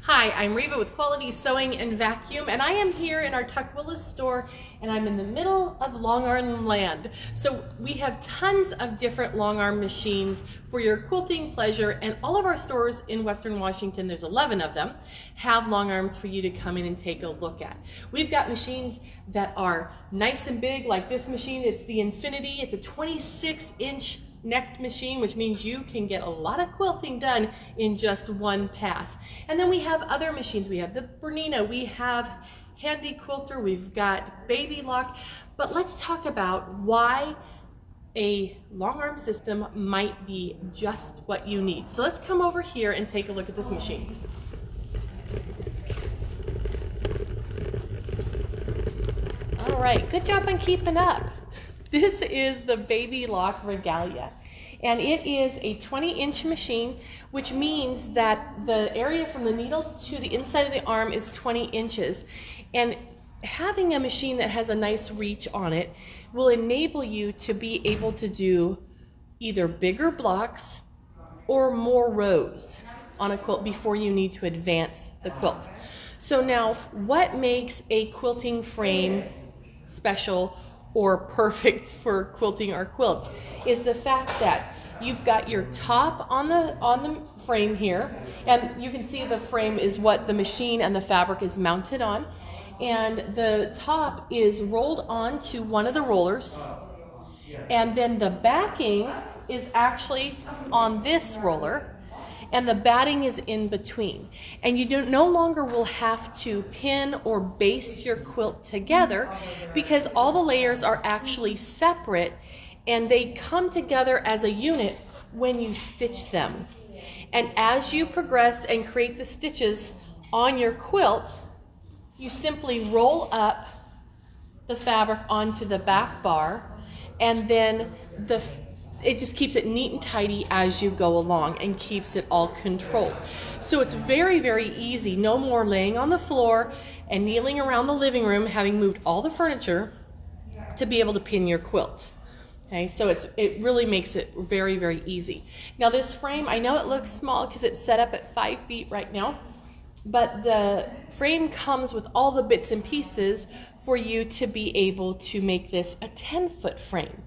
Hi, I'm Reva with Quality Sewing and Vacuum, and I am here in our Tukwila store, and I'm in the middle of Longarm land. So we have tons of different Longarm machines for your quilting pleasure, and all of our stores in Western Washington, there's 11 of them, have Longarms for you to come in and take a look at. We've got machines that are nice and big, like this machine. It's the Infinity. It's a 26-inch necked machine, which means you can get a lot of quilting done in just one pass. And then we have other machines. We have the Bernina, we have Handy Quilter, we've got Baby Lock. But let's talk about why a Longarm system might be just what you need. So let's come over here and take a look at this machine. All right, good job on keeping up. This is the Baby Lock Regalia, and it is a 20-inch machine, which means that the area from the needle to the inside of the arm is 20 inches. And having a machine that has a nice reach on it will enable you to be able to do either bigger blocks or more rows on a quilt before you need to advance the quilt. So now, what makes a quilting frame special or perfect for quilting our quilts is the fact that you've got your top on the frame here, and you can see the frame is what the machine and the fabric is mounted on, and the top is rolled onto one of the rollers, and then the backing is actually on this roller, and the batting is in between. And you no longer will have to pin or baste your quilt together because all the layers are actually separate and they come together as a unit when you stitch them. And as you progress and create the stitches on your quilt, you simply roll up the fabric onto the back bar, and then it just keeps it neat and tidy as you go along and keeps it all controlled. So it's very, very easy. No more laying on the floor and kneeling around the living room, having moved all the furniture to be able to pin your quilt. Okay, so it really makes it very, very easy. Now this frame, I know it looks small because it's set up at 5 feet right now, but the frame comes with all the bits and pieces for you to be able to make this a 10-foot frame.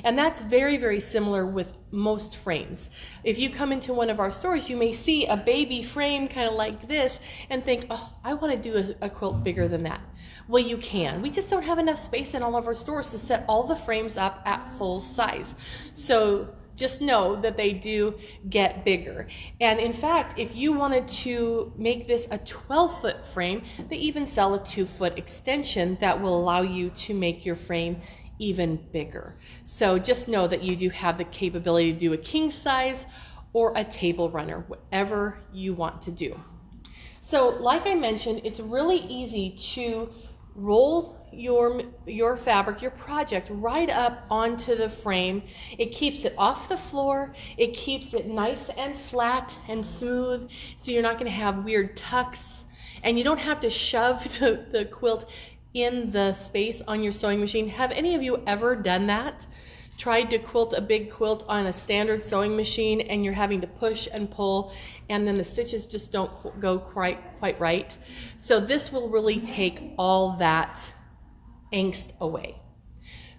And that's very, very similar with most frames. If you come into one of our stores, you may see a baby frame kind of like this and think, oh, I want to do a quilt bigger than that. Well, you can. We just don't have enough space in all of our stores to set all the frames up at full size. So just know that they do get bigger. And in fact, if you wanted to make this a 12-foot frame, they even sell a 2-foot extension that will allow you to make your frame even bigger. So just know that you do have the capability to do a king size or a table runner, whatever you want to do. So like I mentioned, it's really easy to roll your fabric, your project, right up onto the frame. It keeps it off the floor. It keeps it nice and flat and smooth, so you're not going to have weird tucks, and you don't have to shove the quilt in the space on your sewing machine. Have any of you ever done that? Tried to quilt a big quilt on a standard sewing machine and you're having to push and pull and then the stitches just don't go quite right? So this will really take all that angst away.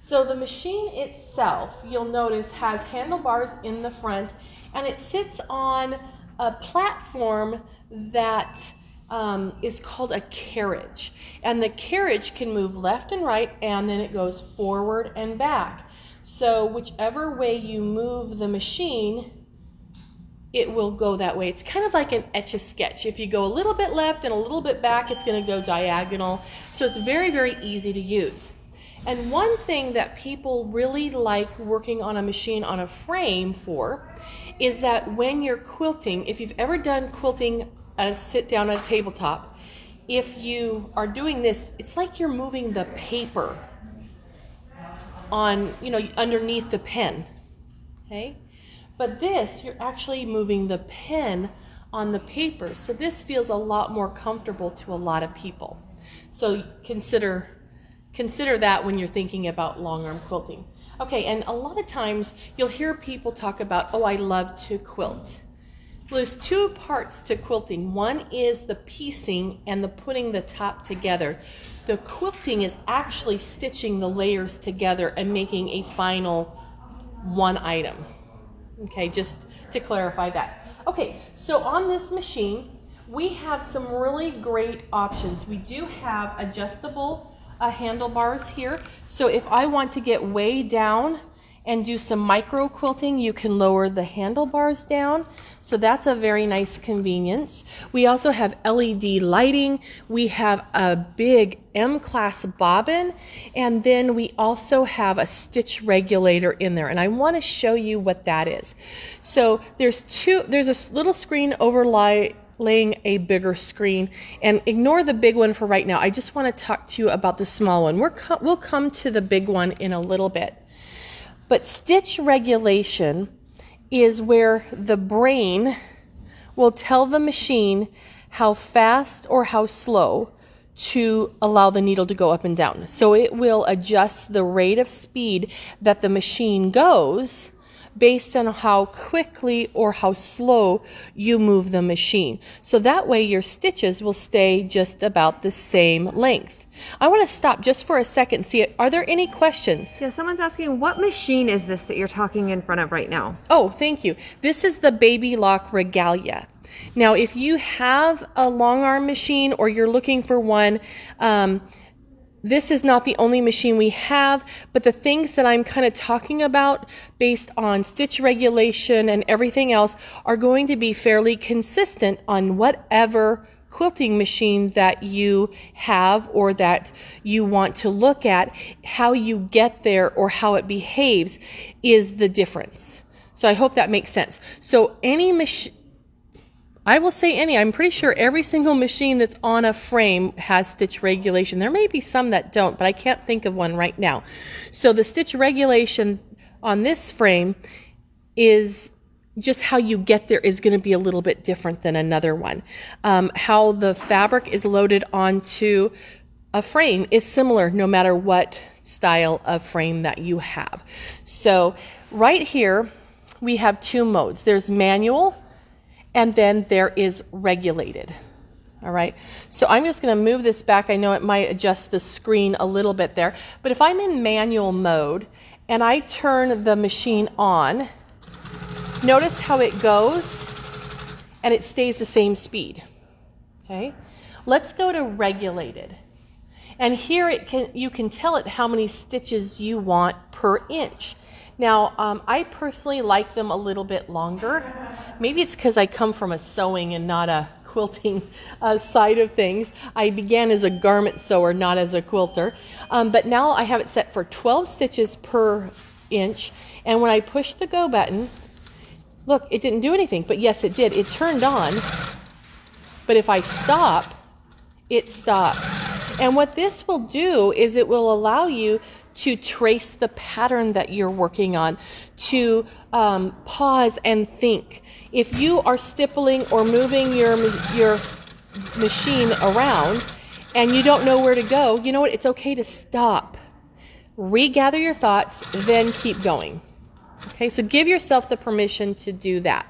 So the machine itself, you'll notice, has handlebars in the front, and it sits on a platform that is called a carriage, and the carriage can move left and right, and then it goes forward and back. So whichever way you move the machine, it will go that way. It's kind of like an Etch-a-Sketch. If you go a little bit left and a little bit back, it's going to go diagonal. So it's very, very easy to use. And one thing that people really like working on a machine on a frame for is that when you're quilting, if you've ever done quilting sit down at a tabletop, if you are doing this, it's like you're moving the paper on, underneath the pen, okay? But this, you're actually moving the pen on the paper. So this feels a lot more comfortable to a lot of people. So consider that when you're thinking about long arm quilting. Okay, and a lot of times you'll hear people talk about, oh, I love to quilt. Well, there's two parts to quilting. One is the piecing and the putting the top together. The quilting is actually stitching the layers together and making a final one item. Okay, just to clarify that. Okay, so on this machine, we have some really great options. We do have adjustable handlebars here. So if I want to get way down and do some micro quilting, you can lower the handlebars down. So that's a very nice convenience. We also have LED lighting. We have a big M-class bobbin, and then we also have a stitch regulator in there. And I want to show you what that is. So there's a little screen overlaying a bigger screen, and ignore the big one for right now. I just want to talk to you about the small one. We'll come to the big one in a little bit. But stitch regulation is where the brain will tell the machine how fast or how slow to allow the needle to go up and down. So it will adjust the rate of speed that the machine goes based on how quickly or how slow you move the machine. So that way your stitches will stay just about the same length. I want to stop just for a second and see, are there any questions? Yeah, someone's asking, what machine is this that you're talking in front of right now? Oh, thank you. This is the Baby Lock Regalia. Now, if you have a long arm machine or you're looking for one, this is not the only machine we have, but the things that I'm kind of talking about based on stitch regulation and everything else are going to be fairly consistent on whatever quilting machine that you have or that you want to look at. How you get there or how it behaves is the difference. So I hope that makes sense. So any machine, I will say any, I'm pretty sure every single machine that's on a frame has stitch regulation. There may be some that don't, but I can't think of one right now. So the stitch regulation on this frame is just how you get there is going to be a little bit different than another one. How the fabric is loaded onto a frame is similar no matter what style of frame that you have. So right here we have two modes. There's manual and then there is regulated. All right, so I'm just going to move this back. I know it might adjust the screen a little bit there, but if I'm in manual mode and I turn the machine on, notice how it goes and it stays the same speed. Okay, let's go to regulated. And here you can tell it how many stitches you want per inch. Now, I personally like them a little bit longer. Maybe it's because I come from a sewing and not a quilting side of things. I began as a garment sewer, not as a quilter. But now I have it set for 12 stitches per inch. And when I push the go button, look, it didn't do anything. But yes, it did. It turned on. But if I stop, it stops. And what this will do is it will allow you to trace the pattern that you're working on, to pause and think. If you are stippling or moving your machine around and you don't know where to go, you know what? It's okay to stop, regather your thoughts, then keep going. Okay, so give yourself the permission to do that.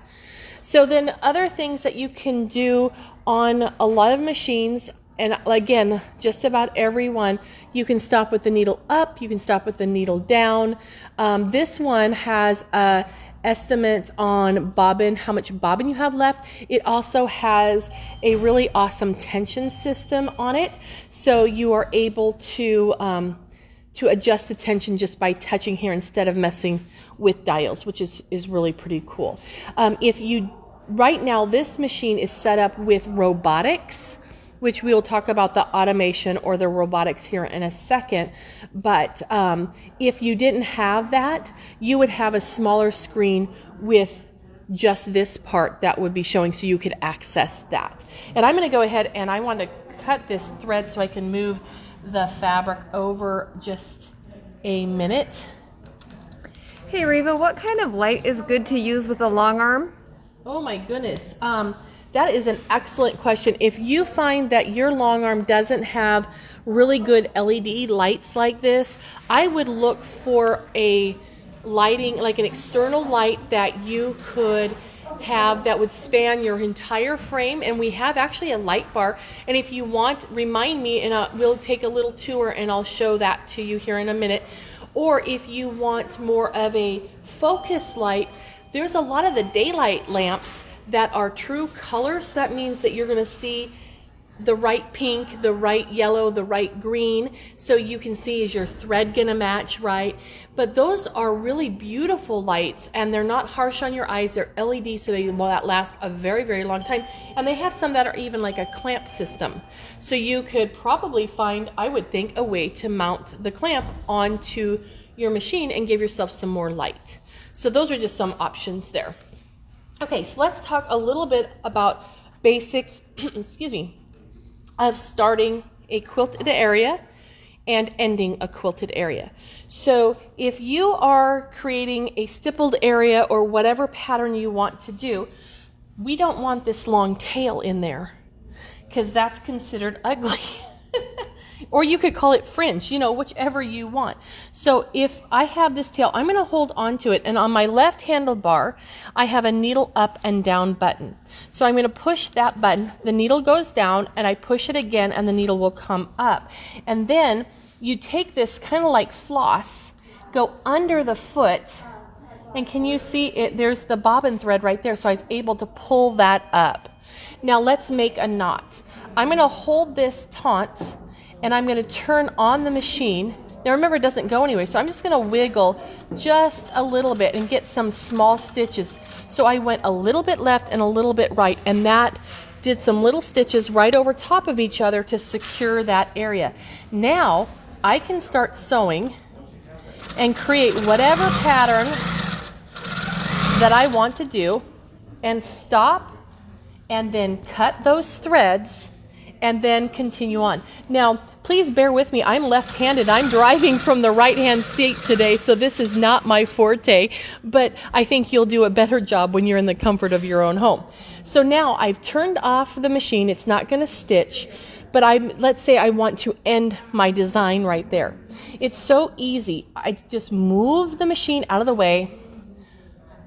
So then other things that you can do on a lot of machines, and again, just about every one, you can stop with the needle up, you can stop with the needle down. This one has estimates on bobbin, how much bobbin you have left. It also has a really awesome tension system on it, so you are able to adjust the tension just by touching here instead of messing with dials, which is really pretty cool. Right now, this machine is set up with robotics, which we will talk about the automation or the robotics here in a second. But if you didn't have that, you would have a smaller screen with just this part that would be showing, so you could access that. And I'm going to go ahead and I want to cut this thread so I can move the fabric over just a minute. Hey Reva, what kind of light is good to use with a long arm? Oh my goodness. That is an excellent question. If you find that your long arm doesn't have really good LED lights like this, I would look for a lighting, like an external light that you could have that would span your entire frame, and we have actually a light bar. And if you want, remind me, and we'll take a little tour and I'll show that to you here in a minute. Or if you want more of a focus light, there's a lot of the daylight lamps that are true colors. So that means that you're going to see the right pink, the right yellow, the right green, so you can see, is your thread going to match right? But those are really beautiful lights, and they're not harsh on your eyes. They're LED, so they last a very, very long time. And they have some that are even like a clamp system. So you could probably find, I would think, a way to mount the clamp onto your machine and give yourself some more light. So those are just some options there. Okay, so let's talk a little bit about basics, excuse me, of starting a quilted area and ending a quilted area. So if you are creating a stippled area or whatever pattern you want to do, we don't want this long tail in there because that's considered ugly. Or you could call it fringe, you know, whichever you want. So if I have this tail, I'm going to hold on to it, and on my left handlebar, I have a needle up and down button. So I'm going to push that button, the needle goes down, and I push it again, and the needle will come up. And then you take this kind of like floss, go under the foot, and can you see it? There's the bobbin thread right there, so I was able to pull that up. Now let's make a knot. I'm going to hold this taut, and I'm going to turn on the machine. Now remember, it doesn't go anyway, so I'm just going to wiggle just a little bit and get some small stitches. So I went a little bit left and a little bit right, and that did some little stitches right over top of each other to secure that area. Now I can start sewing and create whatever pattern that I want to do, and stop and then cut those threads and then continue on. Now, please bear with me. I'm left-handed. I'm driving from the right-hand seat today, so this is not my forte, but I think you'll do a better job when you're in the comfort of your own home. So now I've turned off the machine. It's not going to stitch, but let's say I want to end my design right there. It's so easy. I just move the machine out of the way,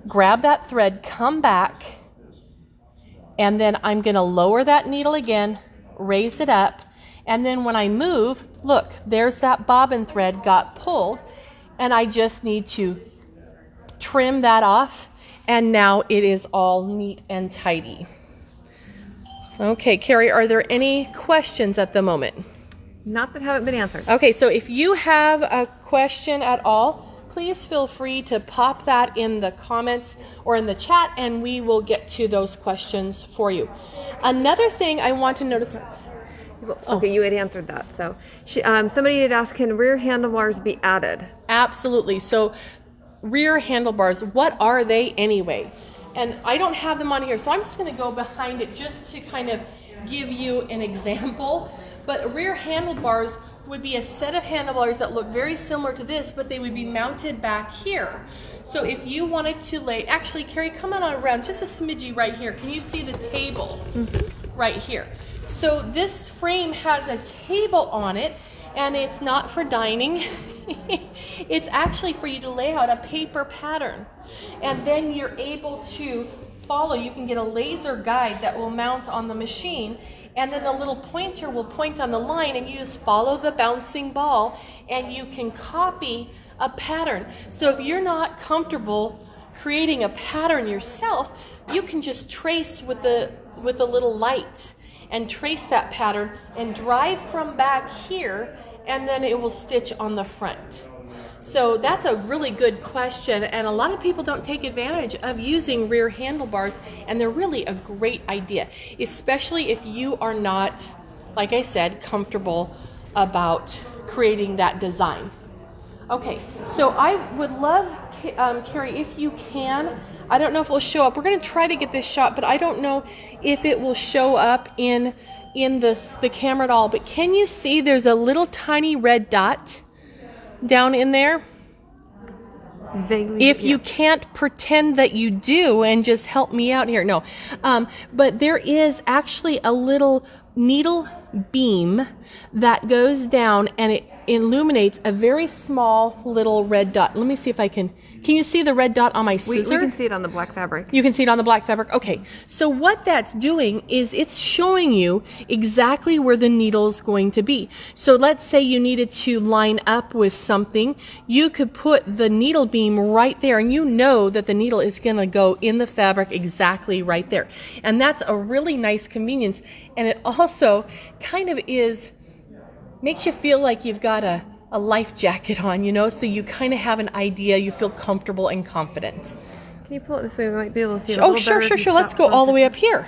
grab that thread, come back, and then I'm going to lower that needle again, raise it up, and then when I move, look, there's that bobbin thread got pulled, and I just need to trim that off, and now it is all neat and tidy. Okay, Carrie, are there any questions at the moment? Not that haven't been answered. Okay, so if you have a question at all, please feel free to pop that in the comments or in the chat, and we will get to those questions for you. Another thing I want to notice. Okay, you had answered that. So somebody had asked, can rear handlebars be added? Absolutely. So rear handlebars, what are they anyway? And I don't have them on here, so I'm just going to go behind it just to kind of give you an example. But rear handlebars would be a set of handlebars that look very similar to this, but they would be mounted back here. So if you wanted to lay, actually, Carrie, come on around just a smidgy right here. Can you see the table right here? So this frame has a table on it, and it's not for dining. It's actually for you to lay out a paper pattern. And then you're able to follow. You can get a laser guide that will mount on the machine, and then the little pointer will point on the line, and you just follow the bouncing ball, and you can copy a pattern. So if you're not comfortable creating a pattern yourself, you can just trace with the little light and trace that pattern and drive from back here, and then it will stitch on the front. So that's a really good question, and a lot of people don't take advantage of using rear handlebars, and they're really a great idea, especially if you are not, like I said, comfortable about creating that design. Okay, so I would love, Carrie, if you can, I don't know if it will show up. We're going to try to get this shot, but I don't know if it will show up in the camera at all. But can you see there's a little tiny red dot down in there? Vaguely, if you can't pretend that you do and just help me out here. No. But there is actually a little needle beam that goes down and it illuminates a very small little red dot. Let me see if I can you see the red dot on my scissor? We can see it on the black fabric. You can see it on the black fabric? Okay. So what that's doing is it's showing you exactly where the needle's going to be. So let's say you needed to line up with something. You could put the needle beam right there and you know that the needle is going to go in the fabric exactly right there. And that's a really nice convenience. And it also kind of makes you feel like you've got a life jacket on, you know, so you kind of have an idea, you feel comfortable and confident. Can you pull it this way? We might be able to see it a little sure, better if you sure. Let's stop go all the closer. way up here.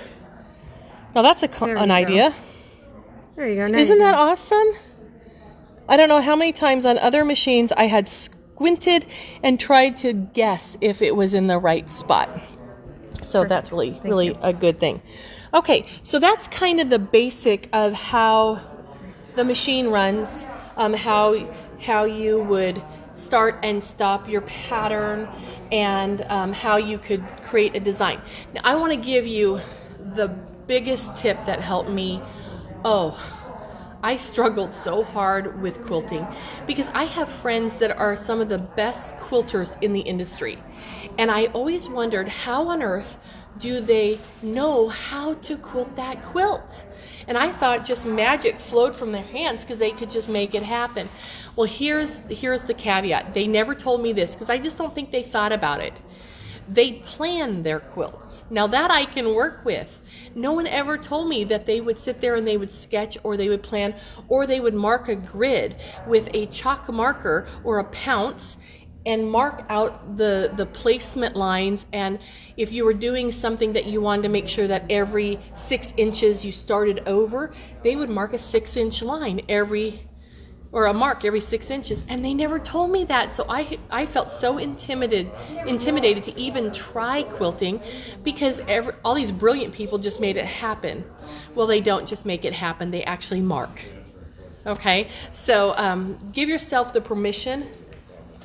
Now that's an idea. There you go. Now Isn't you that can- awesome? I don't know how many times on other machines I had squinted and tried to guess if it was in the right spot. So that's really a good thing. Okay, so that's kind of the basic of how the machine runs, how you would start and stop your pattern, and how you could create a design. Now, I want to give you the biggest tip that helped me. I struggled so hard with quilting because I have friends that are some of the best quilters in the industry. And I always wondered, how on earth do they know how to quilt that quilt? And I thought just magic flowed from their hands because they could just make it happen. Well, here's the caveat. They never told me this because I just don't think they thought about it. They plan their quilts. Now that I can work with. No one ever told me that they would sit there and they would sketch or they would plan or they would mark a grid with a chalk marker or a pounce and mark out the placement lines. And if you were doing something that you wanted to make sure that every 6 inches you started over, they would mark a 6-inch line or a mark every 6 inches, and they never told me that. So I felt so intimidated to even try quilting because all these brilliant people just made it happen. Well, they don't just make it happen, they actually mark. Okay, so give yourself the permission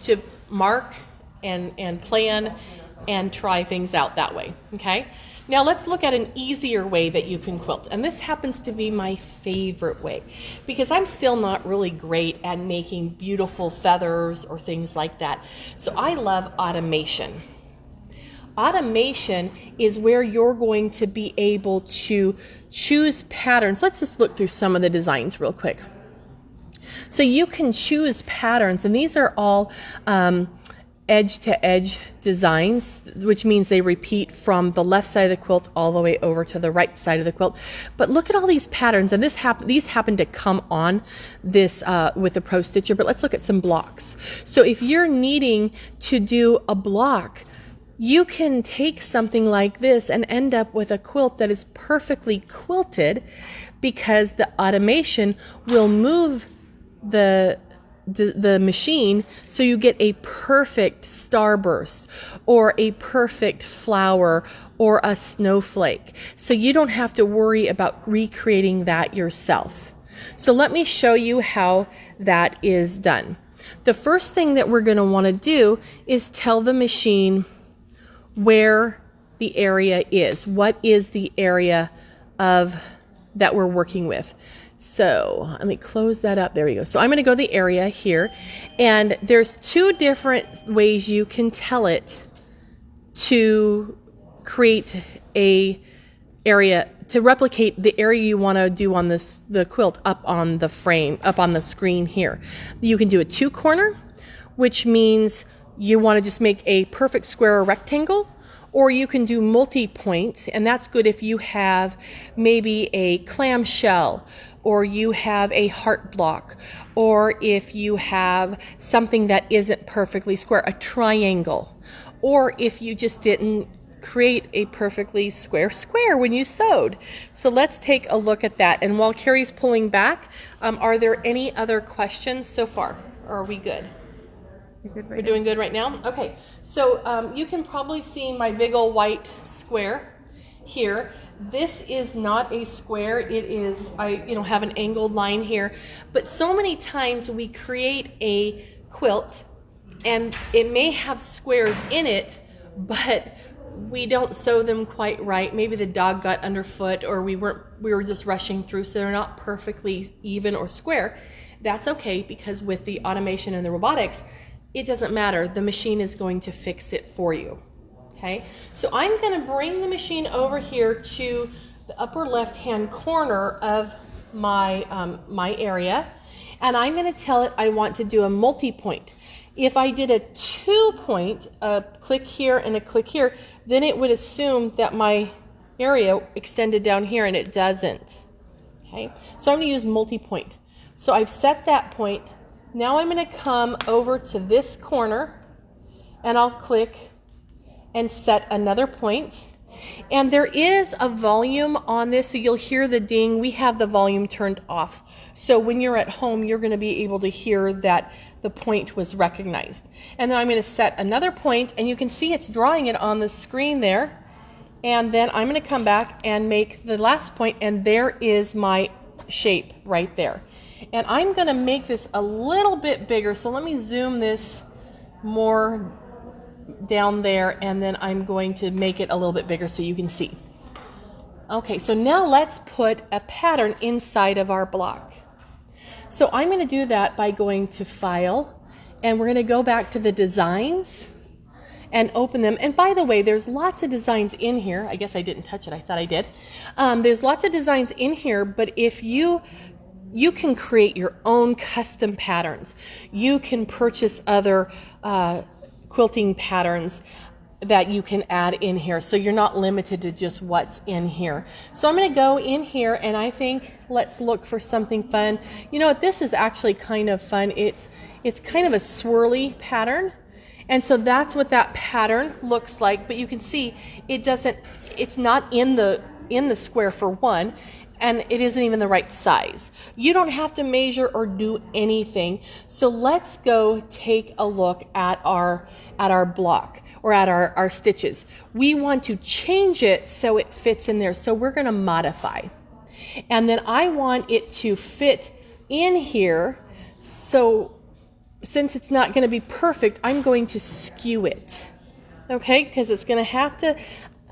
to mark and plan and try things out that way. Okay, now let's look at an easier way that you can quilt, and this happens to be my favorite way because I'm still not really great at making beautiful feathers or things like that. So I love automation. Automation is where you're going to be able to choose patterns. Let's just look through some of the designs real quick. So you can choose patterns, and these are all edge-to-edge designs, which means they repeat from the left side of the quilt all the way over to the right side of the quilt. But look at all these patterns, and these happen to come on this with the Pro Stitcher, but let's look at some blocks. So if you're needing to do a block, you can take something like this and end up with a quilt that is perfectly quilted because the automation will move the machine so you get a perfect starburst or a perfect flower or a snowflake. So you don't have to worry about recreating that yourself. So let me show you how that is done. The first thing that we're going to want to do is tell the machine where the area is. What is the area that we're working with? So let me close that up. There we go. So I'm going to go to the area here, and there's 2 different ways you can tell it to create a area, to replicate the area you want to do on the quilt up on the frame, up on the screen here. You can do a 2-corner, which means you want to just make a perfect square or rectangle, or you can do multi-point, and that's good if you have maybe a clamshell, or you have a heart block, or if you have something that isn't perfectly square, a triangle, or if you just didn't create a perfectly square when you sewed. So let's take a look at that. And while Carrie's pulling back, are there any other questions so far? Or are we good? We're doing good right now? Okay, so you can probably see my big old white square here. This is not a square. It is, I have an angled line here. But so many times we create a quilt and it may have squares in it, but we don't sew them quite right. Maybe the dog got underfoot, or we were just rushing through, so they're not perfectly even or square. That's okay, because with the automation and the robotics, it doesn't matter. The machine is going to fix it for you. Okay, so I'm going to bring the machine over here to the upper left-hand corner of my my area, and I'm going to tell it I want to do a multi-point. If I did a 2-point, a click here and a click here, then it would assume that my area extended down here, and it doesn't. Okay, so I'm going to use multi-point. So I've set that point. Now I'm going to come over to this corner, and I'll click and set another point. And there is a volume on this, so you'll hear the ding. We have the volume turned off. So when you're at home, you're going to be able to hear that the point was recognized. And then I'm going to set another point, and you can see it's drawing it on the screen there. And then I'm going to come back and make the last point, and there is my shape right there. And I'm going to make this a little bit bigger. So let me zoom this more down there, and then I'm going to make it a little bit bigger so you can see. Okay, so now let's put a pattern inside of our block. So I'm going to do that by going to File, and we're going to go back to the Designs and open them. And by the way, there's lots of designs in here. I guess I didn't touch it. I thought I did. There's lots of designs in here, but if you can create your own custom patterns. You can purchase other quilting patterns that you can add in here, so you're not limited to just what's in here. So I'm going to go in here, and I think let's look for something fun. You know what, this is actually kind of fun. It's kind of a swirly pattern, and so that's what that pattern looks like. But you can see it's not in the square for one, and it isn't even the right size. You don't have to measure or do anything. So let's go take a look at our block, or at our stitches. We want to change it so it fits in there. So we're going to modify. And then I want it to fit in here. So since it's not going to be perfect, I'm going to skew it. Okay, because it's going to have to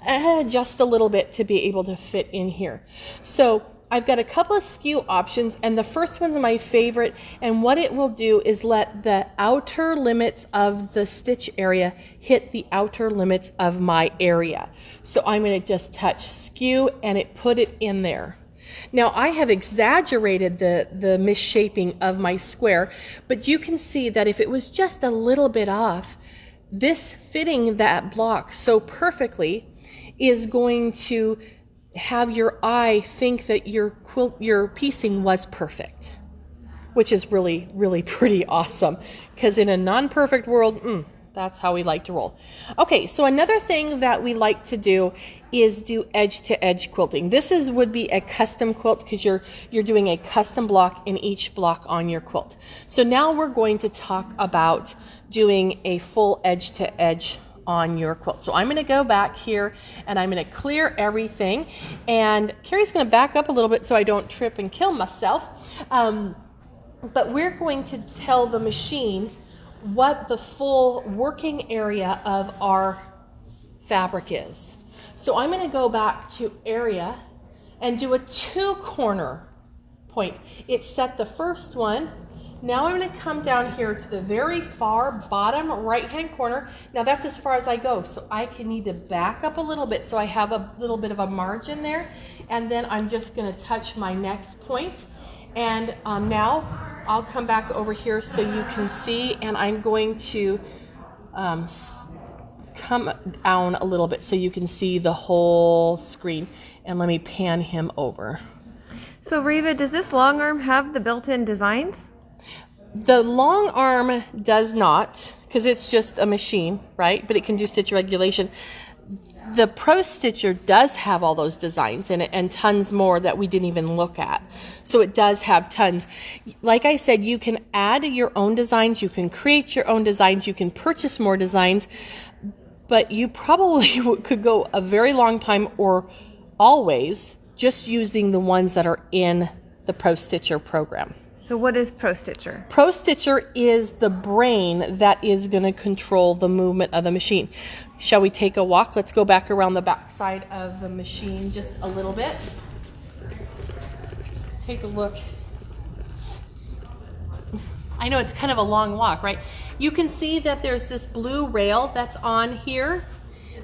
adjust a little bit to be able to fit in here. So I've got a couple of skew options, and the first one's my favorite, and what it will do is let the outer limits of the stitch area hit the outer limits of my area. So I'm going to just touch skew, and it put it in there. Now I have exaggerated the misshaping of my square, but you can see that if it was just a little bit off, this fitting that block so perfectly is going to have your eye think that your piecing was perfect, which is really, really pretty awesome, because in a non-perfect world, that's how we like to roll. Okay, so another thing that we like to do is do edge-to-edge quilting. This would be a custom quilt, because you're doing a custom block in each block on your quilt. So now we're going to talk about doing a full edge-to-edge on your quilt. So I'm going to go back here, and I'm going to clear everything, and Carrie's going to back up a little bit so I don't trip and kill myself. But we're going to tell the machine what the full working area of our fabric is. So I'm going to go back to area and do a 2-corner point. It's set the first one. Now I'm going to come down here to the very far bottom right-hand corner. Now that's as far as I go, so I can need to back up a little bit so I have a little bit of a margin there. And then I'm just going to touch my next point. And now I'll come back over here so you can see, and I'm going to come down a little bit so you can see the whole screen. And let me pan him over. So Reva, does this long arm have the built-in designs? The long arm does not, because it's just a machine, right? But it can do stitch regulation. The Pro Stitcher does have all those designs in it, and tons more that we didn't even look at. So it does have tons. Like I said, you can add your own designs, you can create your own designs, you can purchase more designs, but you probably could go a very long time or always just using the ones that are in the Pro Stitcher program. So So what is Pro Stitcher? Pro Stitcher is the brain that is going to control the movement of the machine. Shall we take a walk? Let's go back around the back side of the machine just a little bit. Take a look. I know it's kind of a long walk, right? You can see that there's this blue rail that's on here.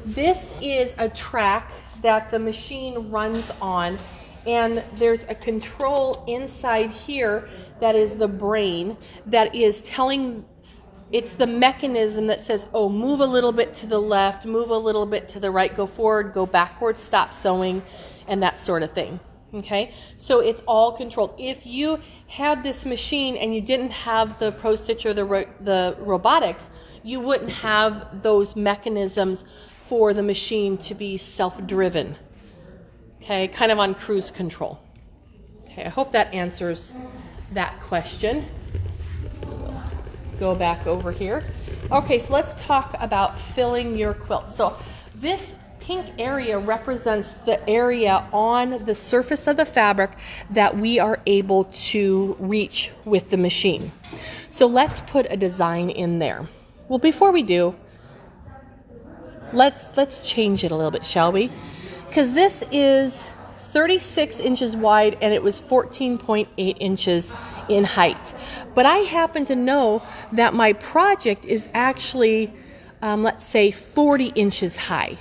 This is a track that the machine runs on, and there's a control inside here that is the brain that is telling, it's the mechanism that says, oh, move a little bit to the left, move a little bit to the right, go forward, go backwards, stop sewing, and that sort of thing. Okay, so it's all controlled. If you had this machine and you didn't have the Pro Stitcher, the robotics, you wouldn't have those mechanisms for the machine to be self-driven. Okay, kind of on cruise control. Okay, I hope that answers that question. Go back over here. Okay, so let's talk about filling your quilt. So this pink area represents the area on the surface of the fabric that we are able to reach with the machine. So let's put a design in there. Well, before we do, let's change it a little bit, shall we? Because this is 36 inches wide and it was 14.8 inches in height. But I happen to know that my project is actually, let's say, 40 inches high.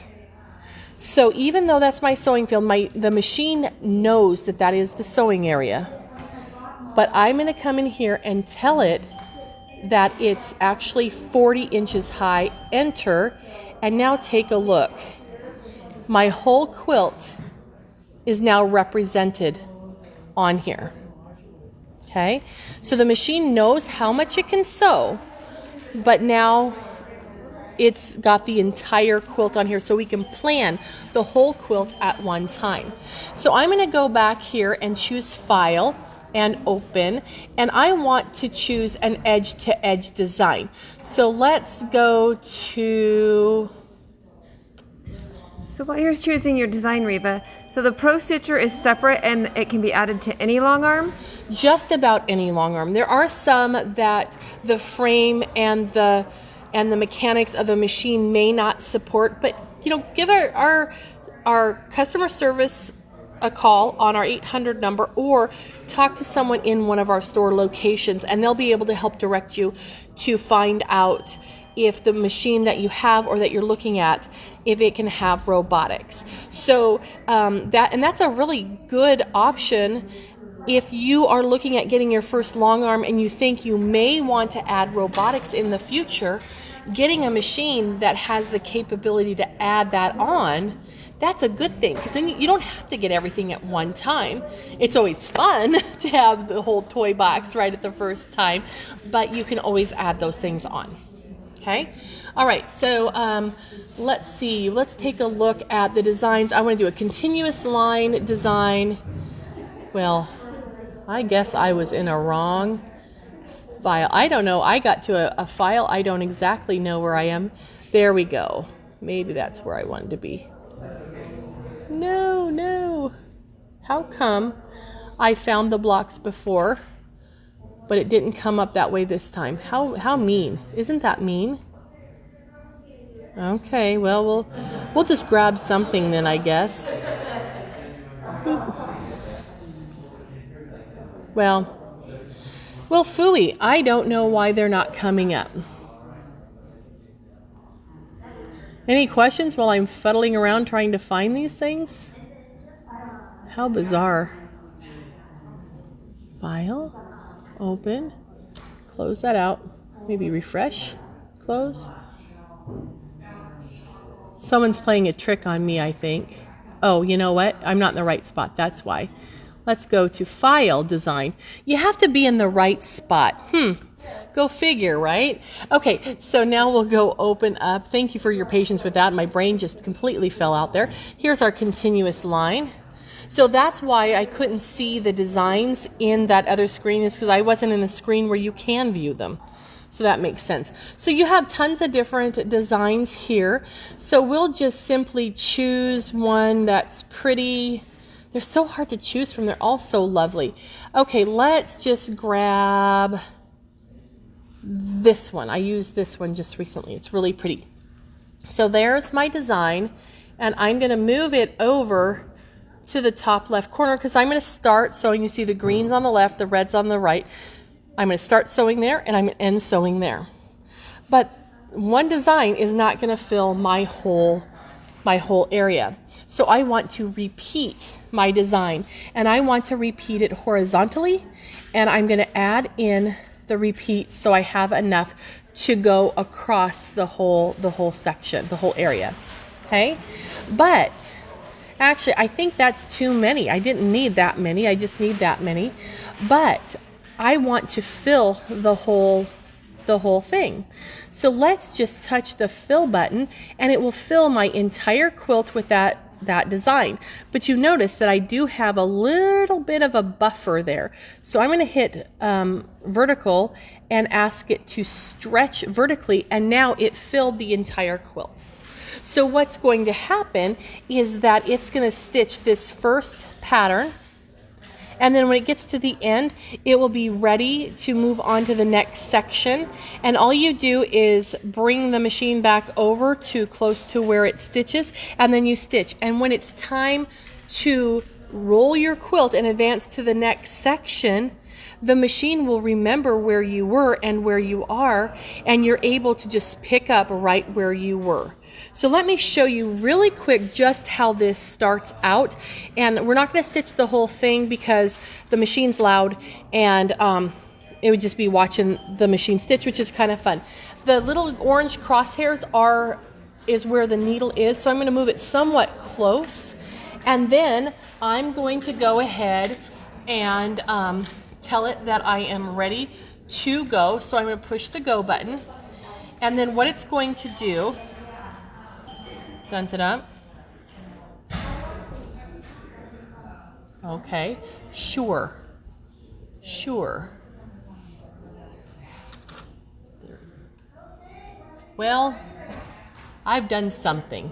So even though that's my sewing field, the machine knows that that is the sewing area. But I'm going to come in here and tell it that it's actually 40 inches high. Enter, and now take a look. My whole quilt is now represented on here. Okay? So the machine knows how much it can sew, but now it's got the entire quilt on here, so we can plan the whole quilt at one time. So I'm going to go back here and choose File and Open, and I want to choose an edge-to-edge design. So let's go to... So while you're choosing your design, Reva, so the Pro Stitcher is separate and it can be added to any long arm? Just about any long arm. There are some that the frame and the mechanics of the machine may not support, but give our customer service a call on our 800 number, or talk to someone in one of our store locations and they'll be able to help direct you to find out if the machine that you have or that you're looking at, if it can have robotics. So that's a really good option if you are looking at getting your first long arm and you think you may want to add robotics in the future. Getting a machine that has the capability to add that on, that's a good thing, because then you don't have to get everything at one time. It's always fun to have the whole toy box right at the first time, but you can always add those things on. Okay? All right, so let's see. Let's take a look at the designs. I want to do a continuous line design. Well, I guess I was in a wrong file. I don't know. I got to a file. I don't exactly know where I am. There we go. Maybe that's where I wanted to be. No. How come I found the blocks before, but it didn't come up that way this time? How mean? Isn't that mean? Okay, well, we'll just grab something then, I guess. Well, phooey, I don't know why they're not coming up. Any questions while I'm fuddling around trying to find these things? How bizarre. File, open, close that out, maybe refresh, close. Someone's playing a trick on me, I think. Oh, you know what? I'm not in the right spot, that's why. Let's go to File, Design. You have to be in the right spot. Go figure, right? Okay, so now we'll go open up. Thank you for your patience with that. My brain just completely fell out there. Here's our continuous line. So that's why I couldn't see the designs in that other screen, is because I wasn't in a screen where you can view them. So that makes sense. So you have tons of different designs here. So we'll just simply choose one that's pretty, They're so hard to choose from. They're all so lovely. Okay, let's just grab this one. I used this one just recently. It's really pretty. So there's my design, and I'm going to move it over to the top left corner because I'm going to start sewing. You see the greens on the left, the reds on the right. I'm going to start sewing there, and I'm going to end sewing there. But one design is not going to fill my whole area. So I want to repeat my design, and I want to repeat it horizontally, and I'm going to add in the repeat so I have enough to go across the whole section, the whole area. Okay? But actually, I think that's too many. I didn't need that many. I just need that many. But I want to fill the whole thing. So let's just touch the fill button, and it will fill my entire quilt with that design. But you notice that I do have a little bit of a buffer there. So I'm going to hit vertical and ask it to stretch vertically, and now it filled the entire quilt. So what's going to happen is that it's going to stitch this first pattern, and then when it gets to the end, it will be ready to move on to the next section. And all you do is bring the machine back over to close to where it stitches, and then you stitch. And when it's time to roll your quilt and advance to the next section, the machine will remember where you were and where you are, and you're able to just pick up right where you were. So let me show you really quick just how this starts out. And we're not going to stitch the whole thing because the machine's loud, and it would just be watching the machine stitch, which is kind of fun. The little orange crosshairs is where the needle is, so I'm going to move it somewhat close, and then I'm going to go ahead and tell it that I am ready to go. So I'm going to push the go button, and then what it's going to do, dun dun dun. Okay, sure. Well, I've done something.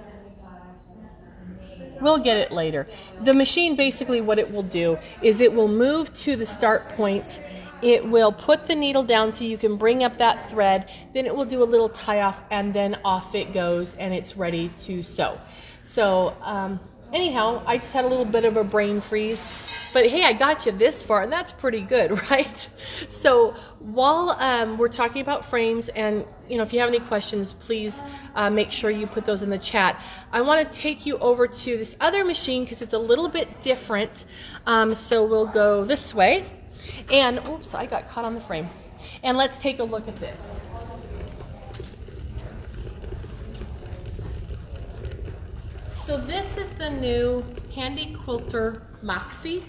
We'll get it later. The machine, basically what it will do is it will move to the start point. It will put the needle down so you can bring up that thread. Then it will do a little tie off, and then off it goes, and it's ready to sew. So anyhow, I just had a little bit of a brain freeze. But hey, I got you this far, and that's pretty good, right? So while we're talking about frames, and if you have any questions, please make sure you put those in the chat. I want to take you over to this other machine because it's a little bit different. So we'll go this way. And oops, I got caught on the frame. And let's take a look at this. So this is the new Handy Quilter Moxie.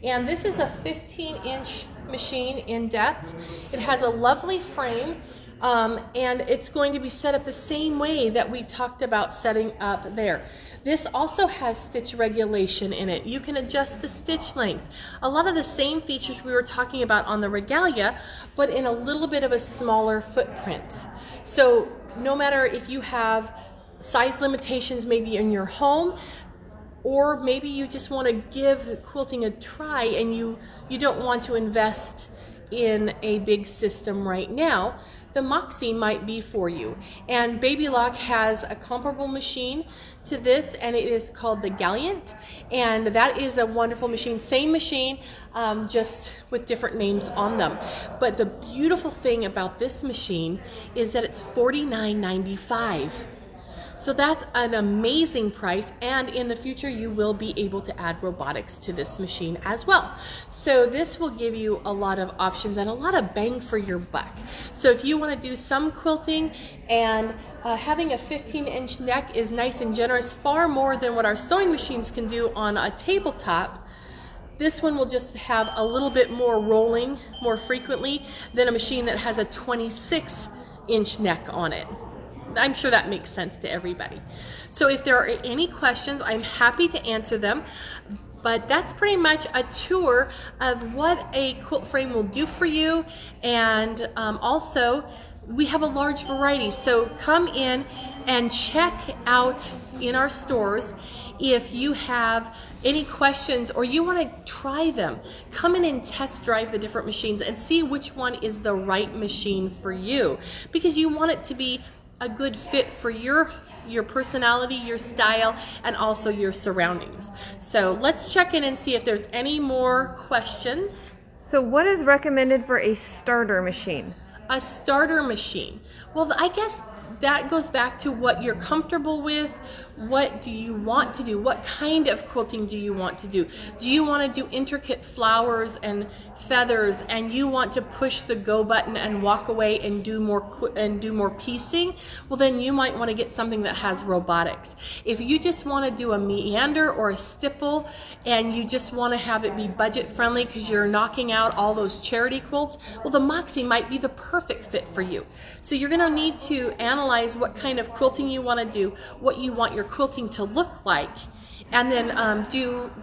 And this is a 15-inch machine in depth. It has a lovely frame, and it's going to be set up the same way that we talked about setting up there. This also has stitch regulation in it. You can adjust the stitch length. A lot of the same features we were talking about on the Regalia, but in a little bit of a smaller footprint. So no matter if you have size limitations maybe in your home, or maybe you just want to give quilting a try and you don't want to invest in a big system right now, the Moxie might be for you. And Baby Lock has a comparable machine to this, and it is called the Gallant, and that is a wonderful machine. Same machine, just with different names on them. But the beautiful thing about this machine is that it's $49.95. So that's an amazing price, and in the future you will be able to add robotics to this machine as well. So this will give you a lot of options and a lot of bang for your buck. So if you want to do some quilting, and having a 15-inch neck is nice and generous, far more than what our sewing machines can do on a tabletop. This one will just have a little bit more rolling more frequently than a machine that has a 26-inch neck on it. I'm sure that makes sense to everybody. So if there are any questions, I'm happy to answer them. But that's pretty much a tour of what a quilt frame will do for you. And also, we have a large variety. So come in and check out in our stores. if you have any questions or you want to try them, come in and test drive the different machines and see which one is the right machine for you, because you want it to be a good fit for your personality, your style, and also your surroundings. So let's check in and see if there's any more questions. So what is recommended for a starter machine? A starter machine. Well, I guess that goes back to what you're comfortable with. What do you want to do? What kind of quilting do you want to do? Do you want to do intricate flowers and feathers and you want to push the go button and walk away and do more piecing? Well, then you might want to get something that has robotics. If you just want to do a meander or a stipple and you just want to have it be budget friendly because you're knocking out all those charity quilts, well, the Moxie might be the perfect fit for you. So you're going to need to analyze what kind of quilting you want to do, what you want your quilting to look like, and then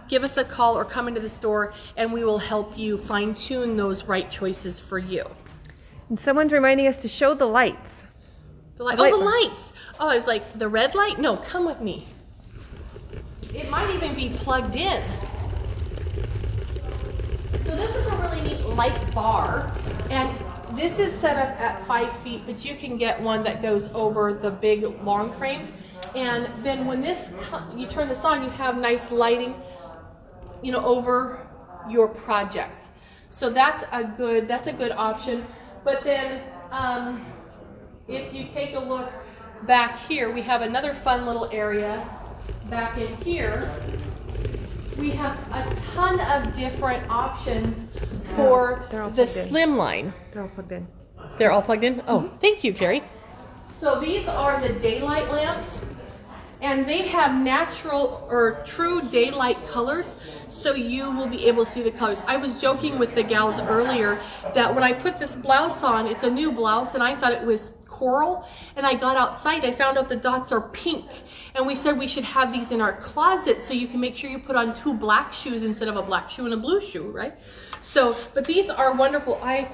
give us a call or come into the store and we will help you fine-tune those right choices for you. And someone's reminding us to show the lights. The lights. Oh, I was like, the red light? No, come with me. It might even be plugged in. So this is a really neat light bar, and this is set up at 5 feet, but you can get one that goes over the big long frames. And then when you turn this on, you have nice lighting, over your project. So that's a good option. But then if you take a look back here, we have another fun little area back in here. We have a ton of different options for the slimline. They're all plugged in. They're all plugged in? Oh, thank you, Carrie. So these are the daylight lamps, and they have natural or true daylight colors, so you will be able to see the colors. I was joking with the gals earlier that when I put this blouse on, it's a new blouse, and I thought it was coral, and I got outside, I found out the dots are pink, and we said we should have these in our closet so you can make sure you put on 2 black shoes instead of a black shoe and a blue shoe, right? So, but these are wonderful. I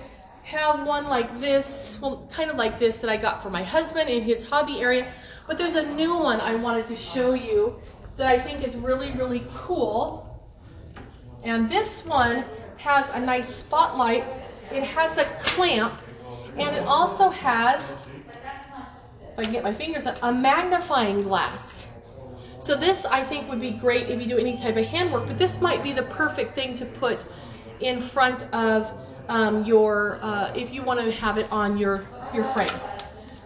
have one like this, well, kind of like this, that I got for my husband in his hobby area. But there's a new one I wanted to show you that I think is really, really cool. And this one has a nice spotlight. It has a clamp, and it also has, if I can get my fingers up, a magnifying glass. So this, I think, would be great if you do any type of handwork, but this might be the perfect thing to put in front of if you want to have it on your frame.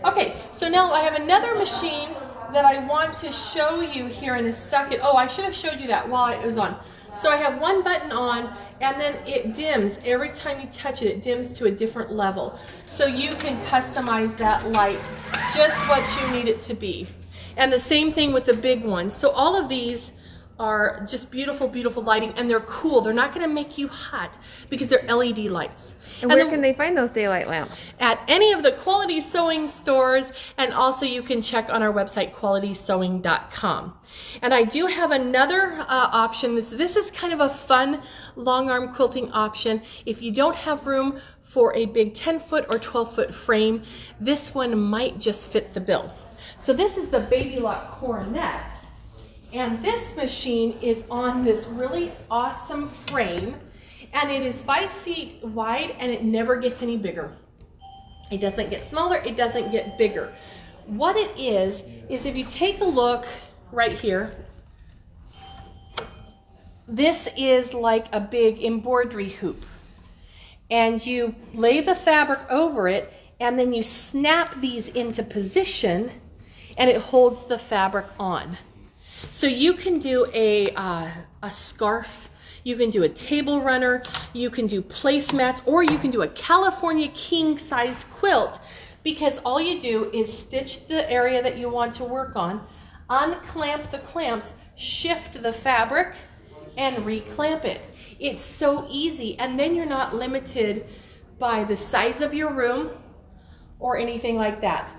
Okay, so now I have another machine that I want to show you here in a second. Oh, I should have showed you that while it was on. So I have one button on, and then it dims. Every time you touch it, it dims to a different level. So you can customize that light just what you need it to be. And the same thing with the big ones. So all of these are just beautiful, beautiful lighting, and they're cool. They're not going to make you hot because they're LED lights. And where can they find those daylight lamps? At any of the Quality Sewing stores, and also you can check on our website, qualitysewing.com. And I do have another option. This is kind of a fun long arm quilting option. If you don't have room for a big 10-foot or 12-foot frame, this one might just fit the bill. So this is the Baby Lock Coronet. And this machine is on this really awesome frame, and it is 5 feet wide, and it never gets any bigger. It doesn't get smaller, it doesn't get bigger. What it is if you take a look right here, this is like a big embroidery hoop. And you lay the fabric over it, and then you snap these into position, and it holds the fabric on. So you can do a scarf, you can do a table runner, you can do placemats, or you can do a California king size quilt, because all you do is stitch the area that you want to work on, unclamp the clamps, shift the fabric, and reclamp it. It's so easy, and then you're not limited by the size of your room or anything like that.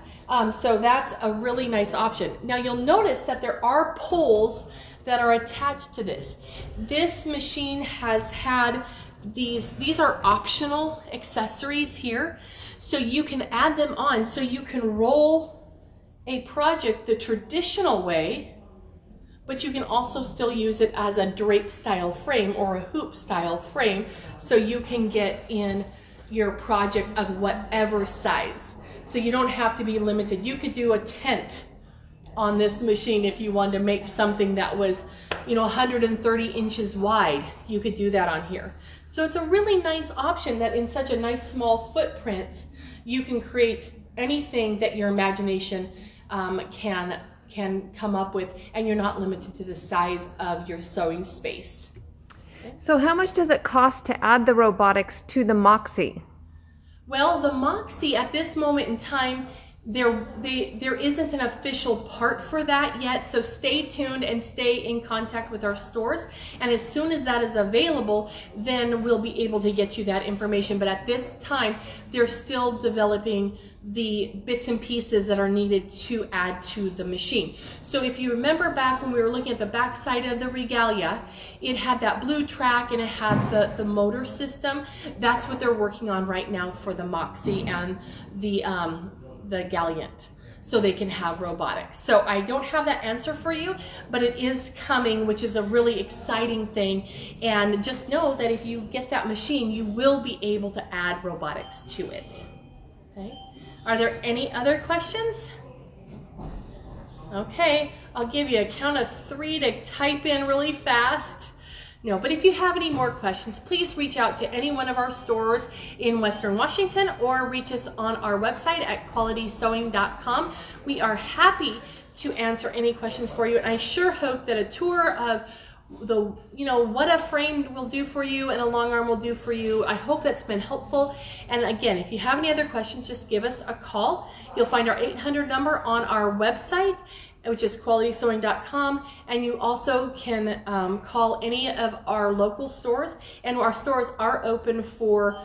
So that's a really nice option. Now you'll notice that there are poles that are attached to this. This machine has had these are optional accessories here, so you can add them on, so you can roll a project the traditional way, but you can also still use it as a drape style frame or a hoop style frame, so you can get in your project of whatever size. So you don't have to be limited. You could do a tent on this machine if you wanted to make something that was, 130 inches wide. You could do that on here. So it's a really nice option that in such a nice small footprint, you can create anything that your imagination can come up with, and you're not limited to the size of your sewing space. So how much does it cost to add the robotics to the Moxie? Well, the Moxie at this moment in time, there isn't an official part for that yet, so stay tuned and stay in contact with our stores, and as soon as that is available, then we'll be able to get you that information. But at this time, they're still developing the bits and pieces that are needed to add to the machine. So if you remember back when we were looking at the back side of the Regalia, it had that blue track and it had the motor system. That's what they're working on right now for the Moxie and the Gallant, so they can have robotics. So I don't have that answer for you, but it is coming, which is a really exciting thing. And just know that if you get that machine, you will be able to add robotics to it. Okay. Are there any other questions? Okay, I'll give you a count of 3 to type in really fast. No, but if you have any more questions, please reach out to any one of our stores in Western Washington or reach us on our website at qualitysewing.com. We are happy to answer any questions for you, and I sure hope that a tour of what a frame will do for you and a long arm will do for you, I hope that's been helpful. And again, if you have any other questions, just give us a call. You'll find our 800 number on our website, which is qualitysewing.com, and you also can call any of our local stores, and our stores are open for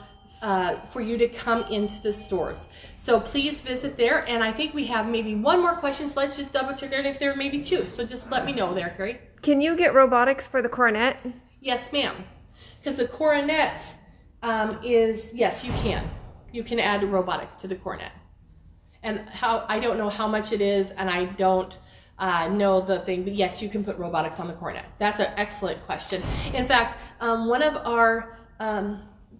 you to come into the stores. So please visit there, and I think we have maybe one more question, so let's just double check there, and if there are maybe 2, so just let me know there, Carrie. Can you get robotics for the Coronet? Yes, ma'am, because the Coronet yes, you can. You can add robotics to the Coronet. And I don't know how much it is, and I don't know the thing, but yes, you can put robotics on the Coronet. That's an excellent question. In fact, one of our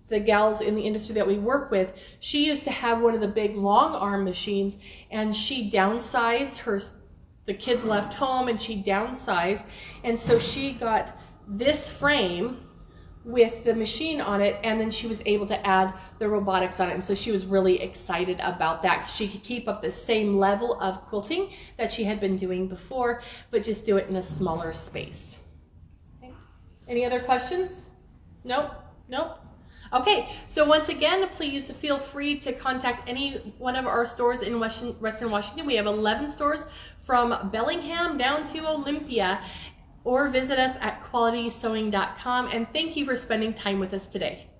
the gals in the industry that we work with, she used to have one of the big long arm machines, and she downsized the kids left home and she downsized, and so she got this frame with the machine on it, and then she was able to add the robotics on it, and so she was really excited about that. She could keep up the same level of quilting that she had been doing before, but just do it in a smaller space. Okay. Any other questions? Nope. Okay, so once again, please feel free to contact any one of our stores in Western Washington. We have 11 stores from Bellingham down to Olympia, or visit us at qualitysewing.com, and thank you for spending time with us today.